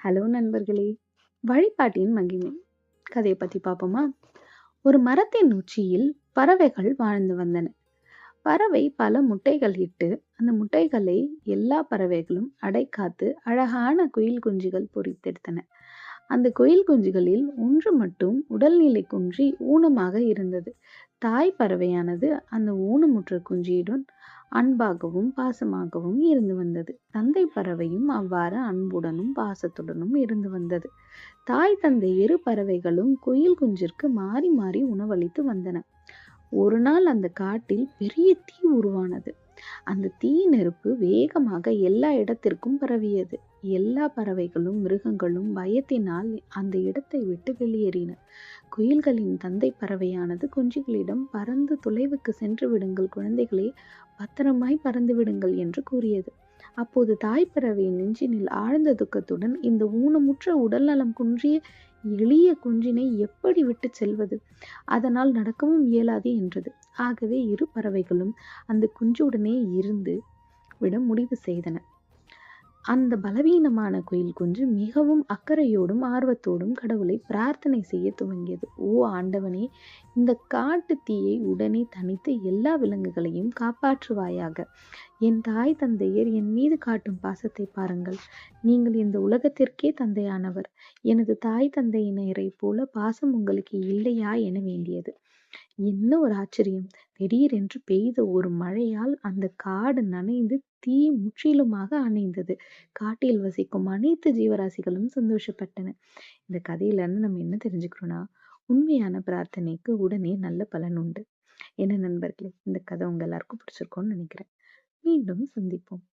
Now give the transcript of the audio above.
Hello நண்பர்களே! வழிபாட்டின் மகிமை. கதைய பத்தி பார்ப்போமா? ஒரு மரத்தின் உச்சியில் பறவைகள் வாழ்ந்து வந்தன. பறவை பல முட்டைகள் இட்டு, அந்த முட்டைகளை எல்லா பறவைகளும் அடைகாத்து அழகான குயில் குஞ்சுகள் பொரித்தெடுத்தன. அந்த குயில் குஞ்சுகளில் ஒன்று மட்டும் உடல்நிலை குன்றி ஊனமாக இருந்தது. தாய் பறவையானது அந்த ஊனமுற்ற குஞ்சியுடன் அன்பாகவும் பாசமாகவும் இருந்து வந்தது. தந்தை பறவையும் அவ்வாறு அன்புடனும் பாசத்துடனும் இருந்து வந்தது. தாய் தந்தை இரு பறவைகளும் குயில் குஞ்சிற்கு மாறி மாறி உணவளித்து வந்தன. ஒரு நாள் அந்த காட்டில் பெரிய தீ உருவானது. அந்த தீ நெருப்பு வேகமாக எல்லா இடத்திற்கும் பரவியது. எல்லா பறவைகளும் மிருகங்களும் பயத்தினால் அந்த இடத்தை விட்டு வெளியேறின. குயில்களின் தந்தை பறவையானது குஞ்சுகளிடம் பறந்து தொலைவுக்கு சென்று விடுங்கள் குழந்தைகளே, பத்திரமாய் பறந்து விடுங்கள் என்று கூறியது. அப்போது தாய் பறவையின் நெஞ்சினில் ஆழ்ந்த துக்கத்துடன், இந்த ஊனமுற்ற உடல்நலம் குன்றிய எளிய குஞ்சினை எப்படி விட்டு செல்வது, அதனால் நடக்கவும் இயலாது என்றது. ஆகவே இரு பறவைகளும் அந்த குஞ்சுடனே இருந்து விட முடிவு செய்தன. அந்த பலவீனமான குயில் குஞ்சு மிகவும் அக்கறையோடும் ஆர்வத்தோடும் கடவுளை பிரார்த்தனை செய்ய துவங்கியது. ஓ ஆண்டவனே, இந்த காட்டு தீயை உடனே தணித்து எல்லா விலங்குகளையும் காப்பாற்றுவாயாக. என் தாய் தந்தையர் என் மீது காட்டும் பாசத்தை பாருங்கள். நீங்கள் இந்த உலகத்திற்கே தந்தையானவர். எனது தாய் தந்தையினரை போல பாசம் உங்களுக்கு இல்லையா என வேண்டியது. என்ன ஒரு ஆச்சரியம்! திடீரென்று பெய்த ஒரு மழையால் அந்த காடு நனைந்து தீ முற்றிலுமாக அணைந்தது. காட்டில் வசிக்கும் அனைத்து ஜீவராசிகளும் சந்தோஷப்பட்டன. இந்த கதையில இருந்து நம்ம என்ன தெரிஞ்சுக்கிறோம்னா, உண்மையான பிரார்த்தனைக்கு உடனே நல்ல பலன் உண்டு. என்ன நண்பர்களே, இந்த கதை உங்க எல்லாருக்கும் பிடிச்சிருக்கும்னு நினைக்கிறேன். மீண்டும் சந்திப்போம்.